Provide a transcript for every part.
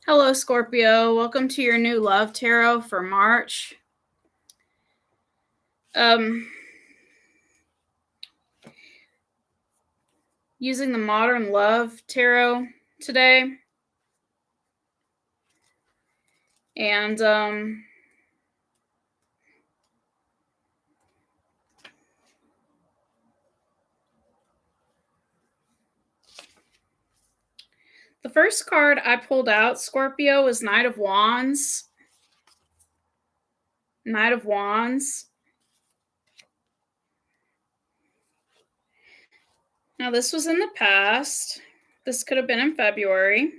Hello, Scorpio. Welcome to your new love tarot for March. Um, Using the Modern Love Tarot today. And the first card I pulled out, Scorpio, was Knight of Wands. Knight of Wands. Now, this was in the past. This could have been in February.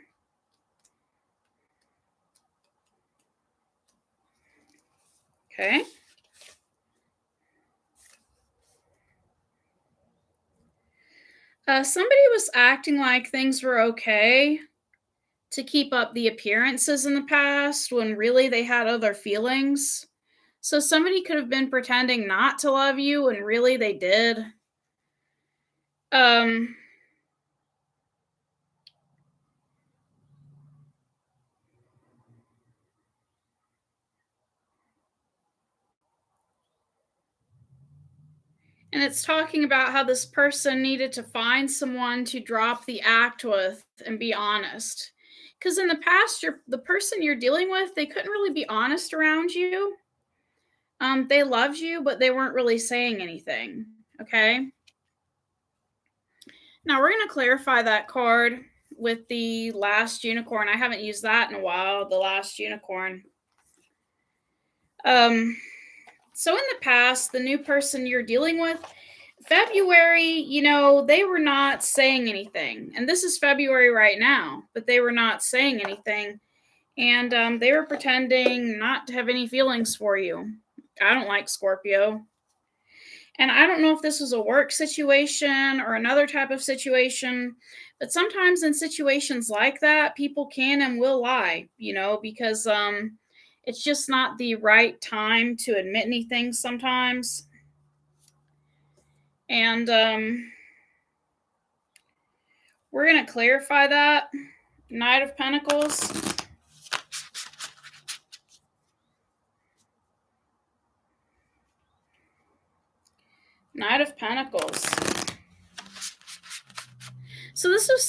Okay. Somebody was acting like things were okay to keep up the appearances in the past when really they had other feelings. So somebody could have been pretending not to love you when really they did. Um and it's talking about how this person needed to find someone to drop the act with and be honest. Cuz in the past the person you're dealing with, they couldn't really be honest around you. They loved you, but they weren't really saying anything, okay? Now we're going to clarify that card with the last unicorn. I haven't used that in a while, the last unicorn. So in the past, the new person you're dealing with, February, they were not saying anything. And this is February right now, but they were not saying anything. And they were pretending not to have any feelings for you. I don't like Scorpio. And I don't know if this was a work situation or another type of situation, but sometimes in situations like that, people can and will lie, because it's just not the right time to admit anything sometimes. And we're going to clarify that. Knight of Pentacles. Knight of Pentacles. So this was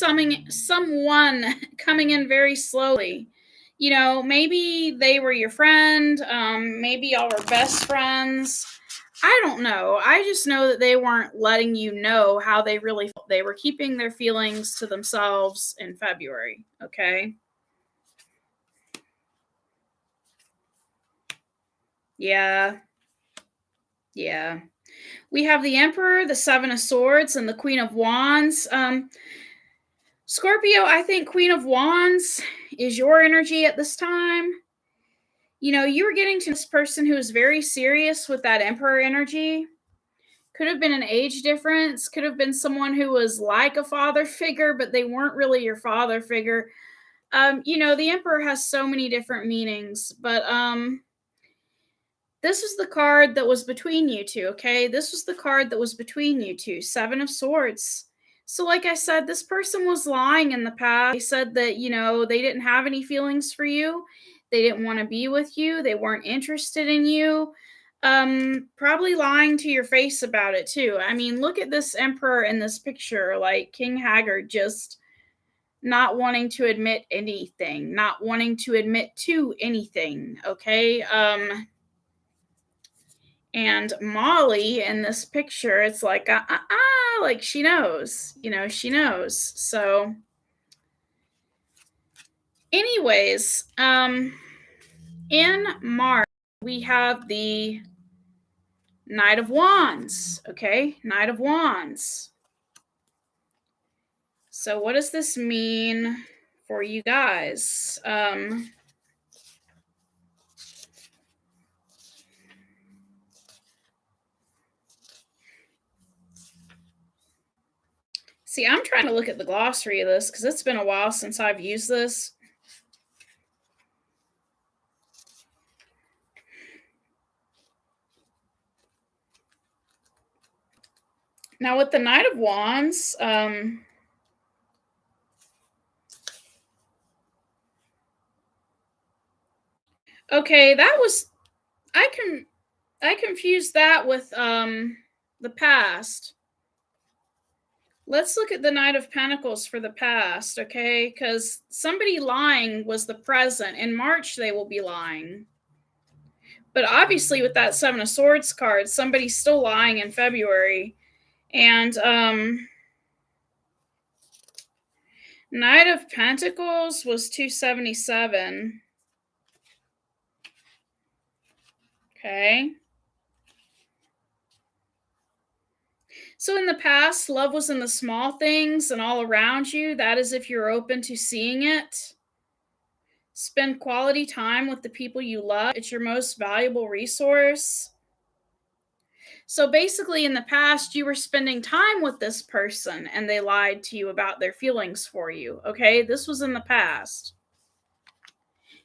someone coming in very slowly. Maybe they were your friend. Maybe y'all were best friends. I don't know. I just know that they weren't letting you know how they really felt. They were keeping their feelings to themselves in February, okay? Yeah. Yeah. We have the Emperor, the Seven of Swords, and the Queen of Wands. Scorpio, I think Queen of Wands is your energy at this time. You were getting to this person who is very serious with that Emperor energy. Could have been an age difference, could have been someone who was like a father figure, but they weren't really your father figure. The Emperor has so many different meanings, but this was the card that was between you two, okay? This was the card that was between you two, Seven of Swords. So, like I said, this person was lying in the past. They said that, they didn't have any feelings for you. They didn't want to be with you. They weren't interested in you. Probably lying to your face about it, too. I mean, look at this Emperor in this picture, like King Haggard, just not wanting to admit anything, not wanting to admit to anything, okay? And Molly in this picture, it's like, like she knows, she knows. So, anyways, in March, we have the Knight of Wands, okay? Knight of Wands. So, what does this mean for you guys? See, I'm trying to look at the glossary of this because it's been a while since I've used this. Now, with the Knight of Wands, Okay, that was I confused that with the past. Let's look at the Knight of Pentacles for the past, okay? Because somebody lying was the present. In March, they will be lying. But obviously, with that Seven of Swords card, somebody's still lying in February. And Knight of Pentacles was 277. Okay. So in the past, love was in the small things and all around you. That is if you're open to seeing it. Spend quality time with the people you love. It's your most valuable resource. So basically, in the past, you were spending time with this person and they lied to you about their feelings for you. Okay, this was in the past.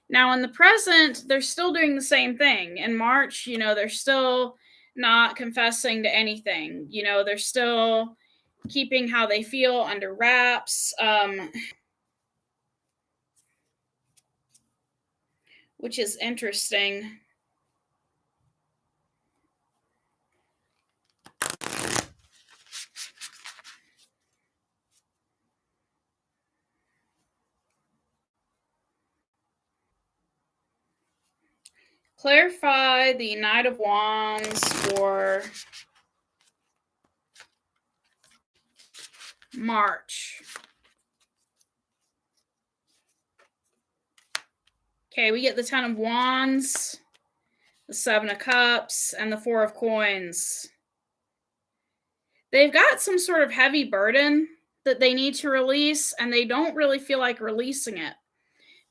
Now, in the present, they're still doing the same thing. In March, they're still not confessing to anything. They're still keeping how they feel under wraps, which is interesting. Clarify the Knight of Wands for March. Okay, we get the Ten of Wands, the Seven of Cups, and the Four of Coins. They've got some sort of heavy burden that they need to release, and they don't really feel like releasing it.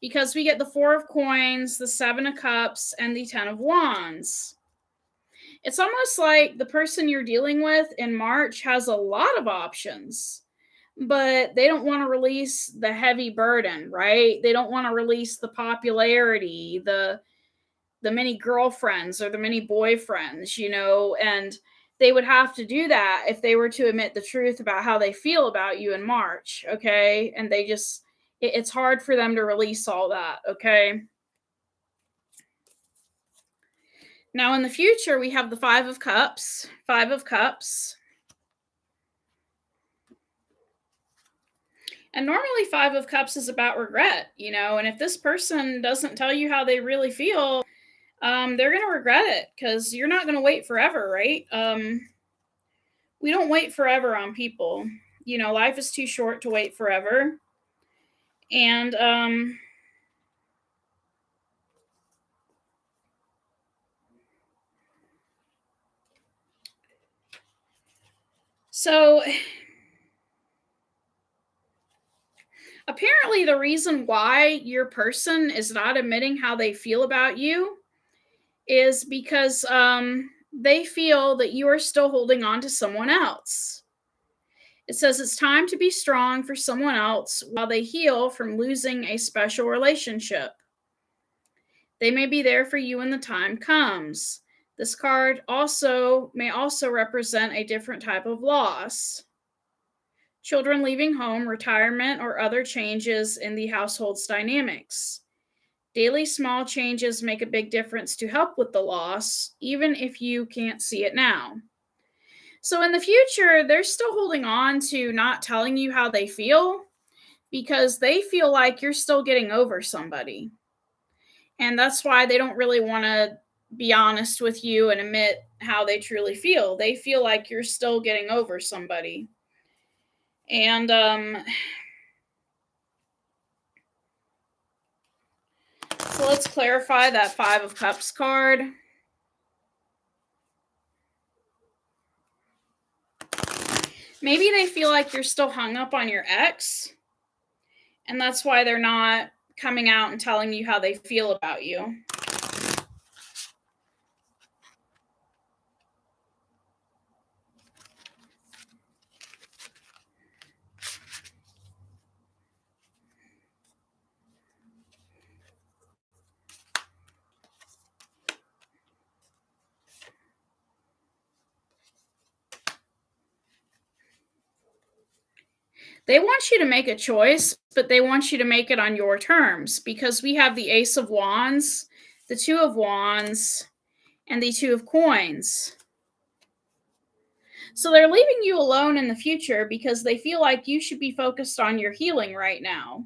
Because we get the Four of Coins, the Seven of Cups, and the Ten of Wands. It's almost like the person you're dealing with in March has a lot of options, but they don't want to release the heavy burden, right? They don't want to release the popularity, the many girlfriends or the many boyfriends, and they would have to do that if they were to admit the truth about how they feel about you in March, okay? And it's hard for them to release all that, okay? Now, in the future, we have the Five of Cups. Five of Cups. And normally, Five of Cups is about regret, and if this person doesn't tell you how they really feel, they're going to regret it because you're not going to wait forever, right? We don't wait forever on people. Life is too short to wait forever. And so apparently the reason why your person is not admitting how they feel about you is because they feel that you are still holding on to someone else. It says it's time to be strong for someone else while they heal from losing a special relationship. They may be there for you when the time comes. This card may also represent a different type of loss. Children leaving home, retirement, or other changes in the household's dynamics. Daily small changes make a big difference to help with the loss, even if you can't see it now. So in the future, they're still holding on to not telling you how they feel because they feel like you're still getting over somebody. And that's why they don't really want to be honest with you and admit how they truly feel. They feel like you're still getting over somebody. And so let's clarify that Five of Cups card. Maybe they feel like you're still hung up on your ex, and that's why they're not coming out and telling you how they feel about you. They want you to make a choice, but they want you to make it on your terms because we have the Ace of Wands. the Two of Wands, and the Two of Coins. So they're leaving you alone in the future because they feel like you should be focused on your healing right now.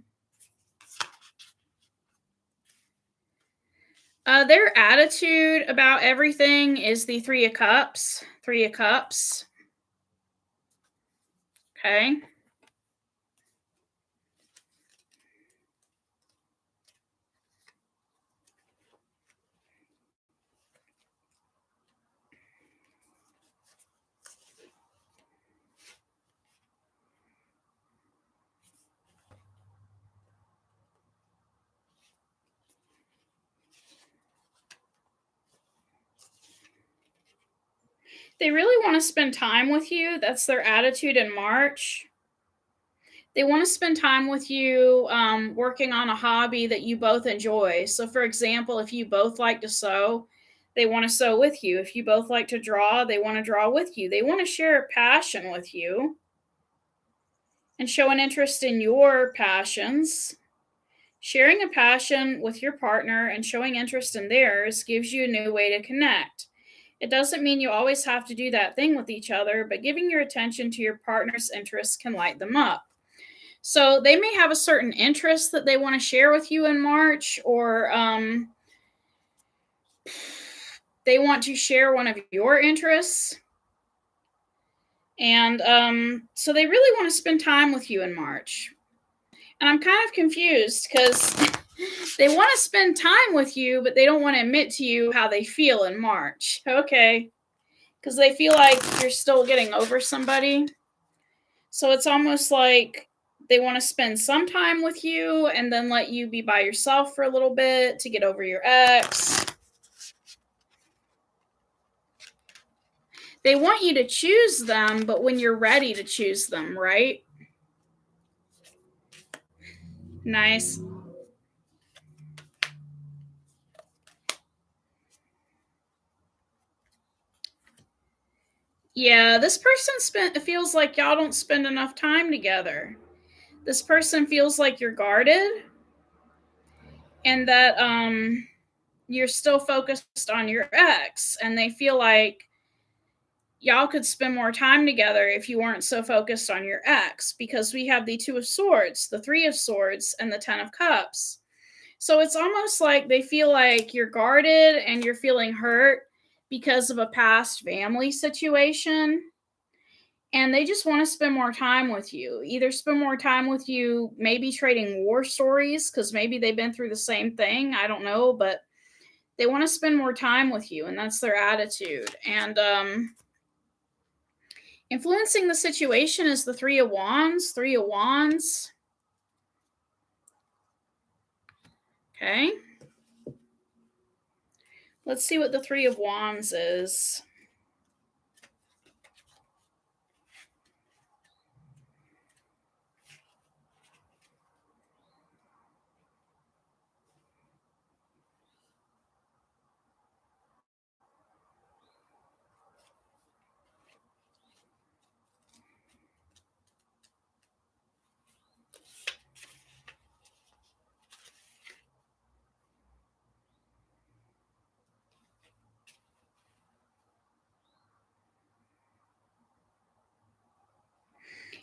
Their attitude about everything is the Three of Cups. Three of Cups. Okay. They really want to spend time with you. That's their attitude in March. They want to spend time with you working on a hobby that you both enjoy. So, for example, if you both like to sew, they want to sew with you. If you both like to draw, they want to draw with you. They want to share a passion with you and show an interest in your passions. Sharing a passion with your partner and showing interest in theirs gives you a new way to connect. It doesn't mean you always have to do that thing with each other, but giving your attention to your partner's interests can light them up. So they may have a certain interest that they want to share with you in March, or they want to share one of your interests. And so they really want to spend time with you in March. And I'm kind of confused because they want to spend time with you, but they don't want to admit to you how they feel in March. Okay. Because they feel like you're still getting over somebody. So it's almost like they want to spend some time with you and then let you be by yourself for a little bit to get over your ex. They want you to choose them, but when you're ready to choose them, right? Nice. Yeah, this person feels like y'all don't spend enough time together. This person feels like you're guarded and that you're still focused on your ex, and they feel like y'all could spend more time together if you weren't so focused on your ex, because we have the Two of Swords, the Three of Swords, and the Ten of Cups. So it's almost like they feel like you're guarded and you're feeling hurt because of a past family situation. And they just want to spend more time with you. Either spend more time with you, maybe trading war stories, because maybe they've been through the same thing. I don't know, but they want to spend more time with you, and that's their attitude. And influencing the situation is the Three of Wands. Three of Wands. Okay. Let's see what the Three of Wands is.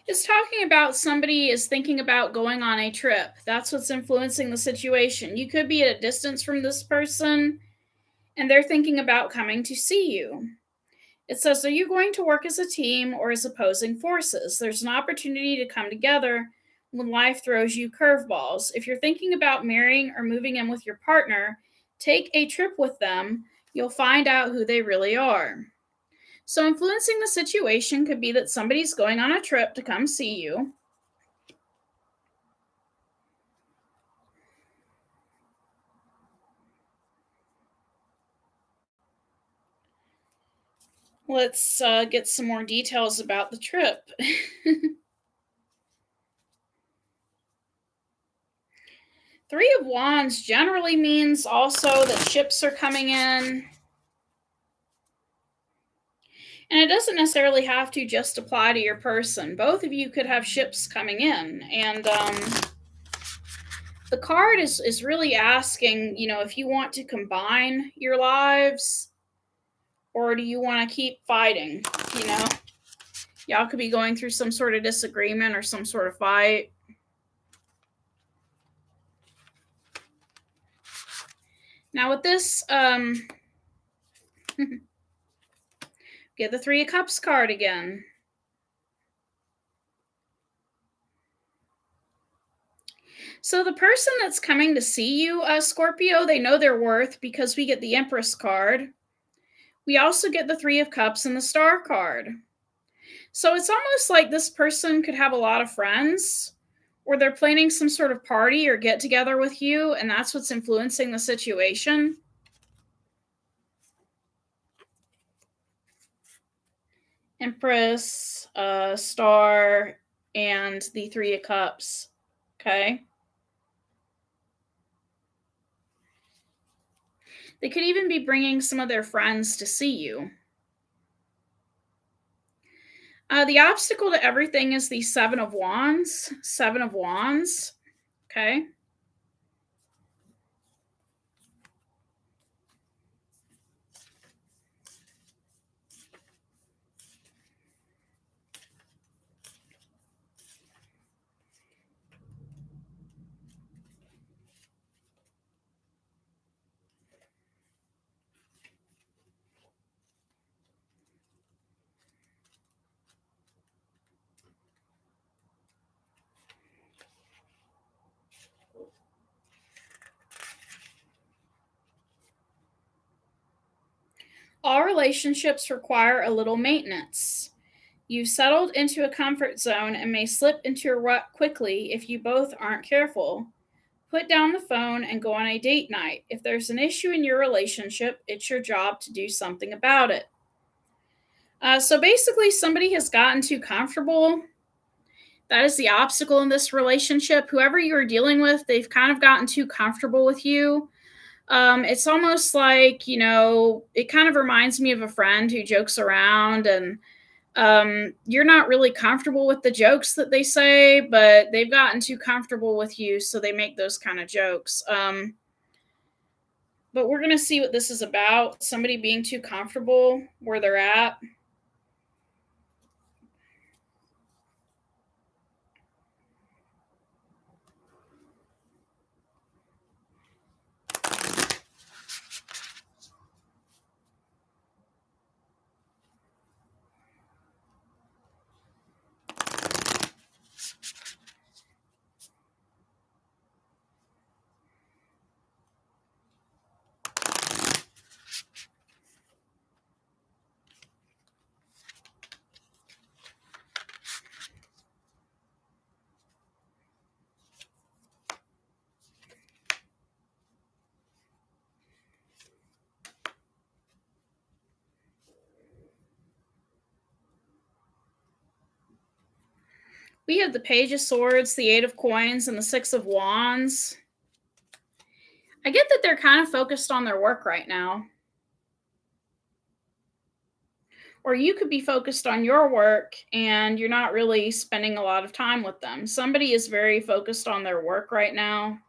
It's talking about somebody is thinking about going on a trip. That's what's influencing the situation. You could be at a distance from this person and they're thinking about coming to see you. It says, are you going to work as a team or as opposing forces? There's an opportunity to come together when life throws you curveballs. If you're thinking about marrying or moving in with your partner, take a trip with them. You'll find out who they really are. So, influencing the situation could be that somebody's going on a trip to come see you. Let's get some more details about the trip. Three of Wands generally means also that ships are coming in. And it doesn't necessarily have to just apply to your person. Both of you could have ships coming in. And The card is really asking, if you want to combine your lives or do you want to keep fighting, you know? Y'all could be going through some sort of disagreement or some sort of fight. Now with this, get the Three of Cups card again. So the person that's coming to see you, Scorpio, they know their worth because we get the Empress card. We also get the Three of Cups and the Star card. So it's almost like this person could have a lot of friends, or they're planning some sort of party or get together with you, and that's what's influencing the situation. Empress, Star, and the Three of Cups. Okay. They could even be bringing some of their friends to see you. The obstacle to everything is the Seven of Wands. Seven of Wands. Okay. All relationships require a little maintenance. You've settled into a comfort zone and may slip into a rut quickly if you both aren't careful. Put down the phone and go on a date night. If there's an issue in your relationship, it's your job to do something about it. So basically, somebody has gotten too comfortable. That is the obstacle in this relationship. Whoever you are dealing with, they've kind of gotten too comfortable with you. It's almost like, it kind of reminds me of a friend who jokes around and you're not really comfortable with the jokes that they say, but they've gotten too comfortable with you, so they make those kind of jokes. But we're going to see what this is about. Somebody being too comfortable where they're at. We have the Page of Swords, the Eight of Coins, and the Six of Wands. I get that they're kind of focused on their work right now. Or you could be focused on your work and you're not really spending a lot of time with them. Somebody is very focused on their work right now.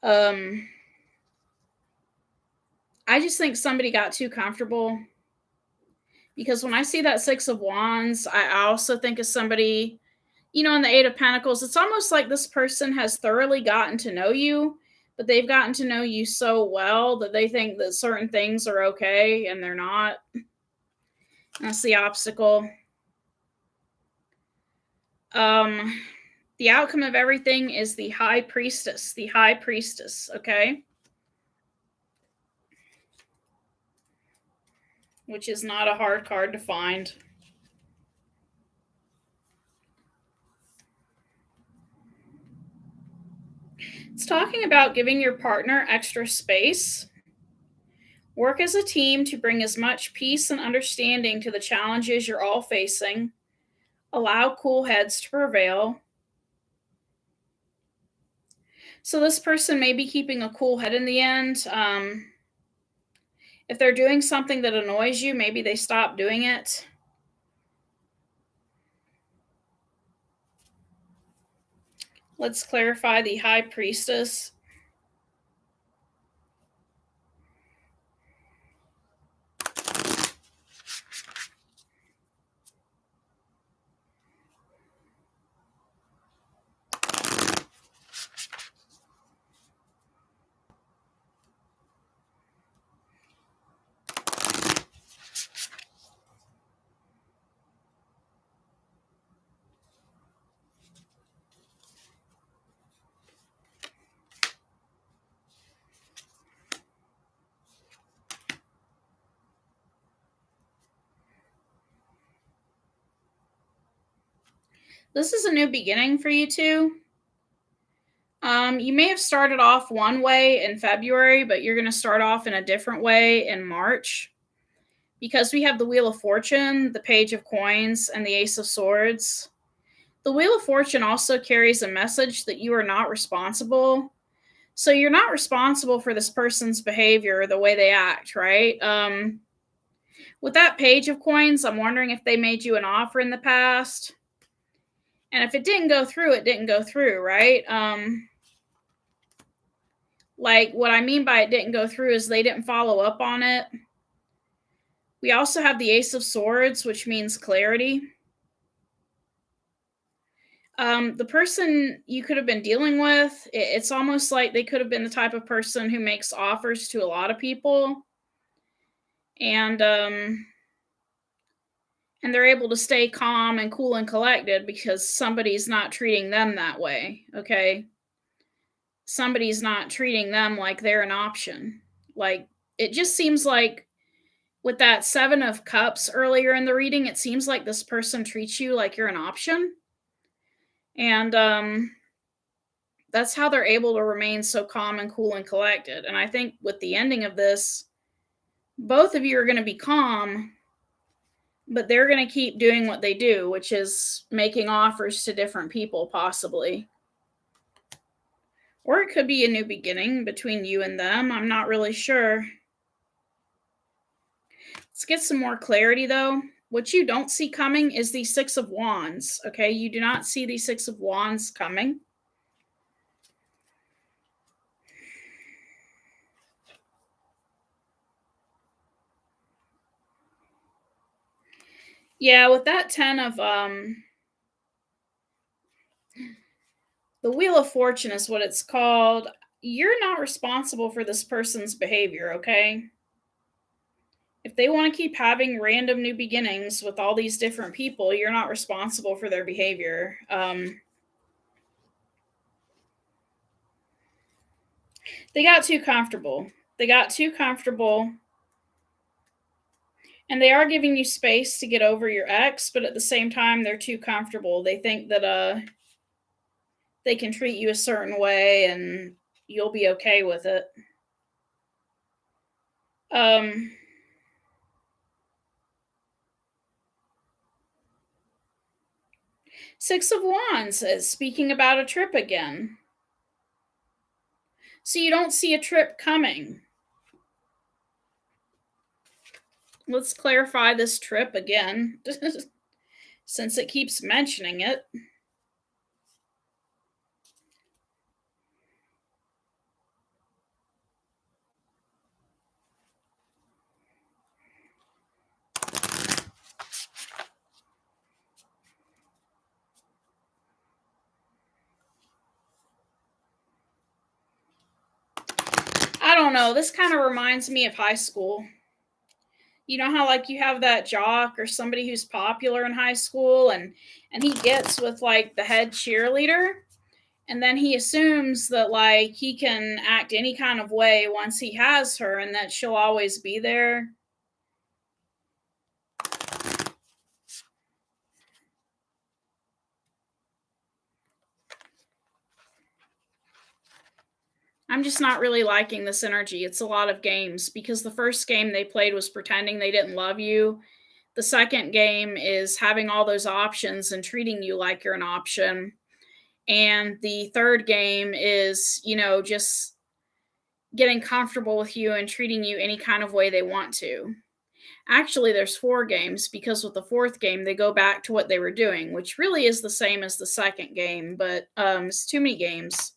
I just think somebody got too comfortable because when I see that Six of Wands, I also think of somebody, in the Eight of Pentacles. It's almost like this person has thoroughly gotten to know you, but they've gotten to know you so well that they think that certain things are okay and they're not. That's the obstacle. The outcome of everything is the High Priestess. The High Priestess, okay? Which is not a hard card to find. It's talking about giving your partner extra space. Work as a team to bring as much peace and understanding to the challenges you're all facing. Allow cool heads to prevail. So this person may be keeping a cool head in the end. If they're doing something that annoys you, maybe they stop doing it. Let's clarify the High Priestess. This is a new beginning for you two. You may have started off one way in February, but you're going to start off in a different way in March because we have the Wheel of Fortune, the Page of Coins, and the Ace of Swords. The Wheel of Fortune also carries a message that you are not responsible. So you're not responsible for this person's behavior or the way they act, right? With that Page of Coins, I'm wondering if they made you an offer in the past. And if it didn't go through, it didn't go through, right? Like, what I mean by it didn't go through is they didn't follow up on it. We also have the Ace of Swords, which means clarity. The person you could have been dealing with, it's almost like they could have been the type of person who makes offers to a lot of people, and and they're able to stay calm and cool and collected because somebody's not treating them that way. Okay, somebody's not treating them like they're an option. Like, it just seems like with that Seven of Cups earlier in the reading, it seems like this person treats you like you're an option. And that's how they're able to remain so calm and cool and collected. And I think with the ending of this, both of you are going to be calm, but they're going to keep doing what they do, which is making offers to different people, possibly. Or it could be a new beginning between you and them. I'm not really sure. Let's get some more clarity, though. What you don't see coming is the Six of Wands, okay? You do not see the Six of Wands coming. Yeah, with that 10 of the Wheel of Fortune is what it's called. You're not responsible for this person's behavior, okay? If they want to keep having random new beginnings with all these different people, you're not responsible for their behavior. They got too comfortable. They got too comfortable. And they are giving you space to get over your ex, but at the same time, they're too comfortable. They think that they can treat you a certain way and you'll be okay with it. Um, Six of Wands is speaking about a trip again. So you don't see a trip coming. Let's clarify this trip again, since it keeps mentioning it. I don't know. This kind of reminds me of high school. You know how like you have that jock or somebody who's popular in high school and he gets with like the head cheerleader and then he assumes that like he can act any kind of way once he has her and that she'll always be there. I'm just not really liking this energy. It's a lot of games because the first game they played was pretending they didn't love you. The second game is having all those options and treating you like you're an option. And the third game is, just getting comfortable with you and treating you any kind of way they want to. Actually, there's 4 games because with the 4th game, they go back to what they were doing, which really is the same as the 2nd game, but, it's too many games.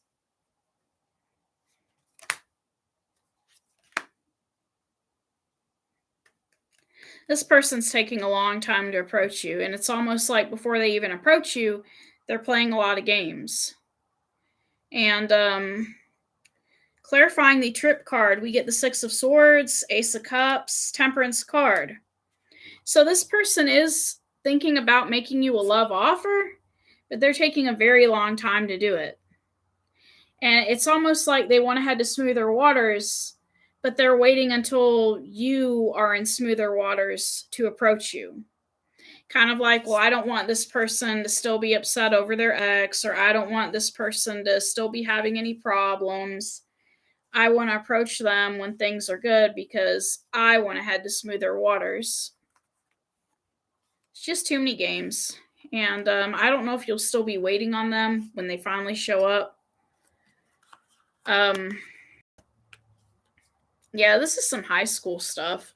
This person's taking a long time to approach you, and it's almost like before they even approach you, they're playing a lot of games. And, clarifying the trip card, we get the 6 of Swords, Ace of Cups, Temperance card. So this person is thinking about making you a love offer, but they're taking a very long time to do it. And it's almost like they want to head to smoother waters, but they're waiting until you are in smoother waters to approach you. Kind of like, well, I don't want this person to still be upset over their ex, or I don't want this person to still be having any problems. I want to approach them when things are good because I want to head to smoother waters. It's just too many games. And I don't know if you'll still be waiting on them when they finally show up. Yeah, this is some high school stuff.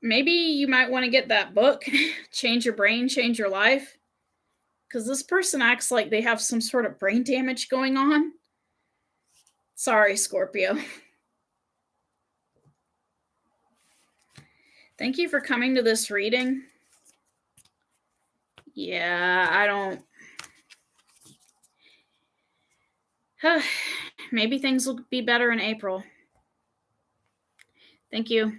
Maybe you might want to get that book, Change Your Brain, Change Your Life. Because this person acts like they have some sort of brain damage going on. Sorry, Scorpio. Thank you for coming to this reading. Yeah, I don't. Maybe things will be better in April. Thank you.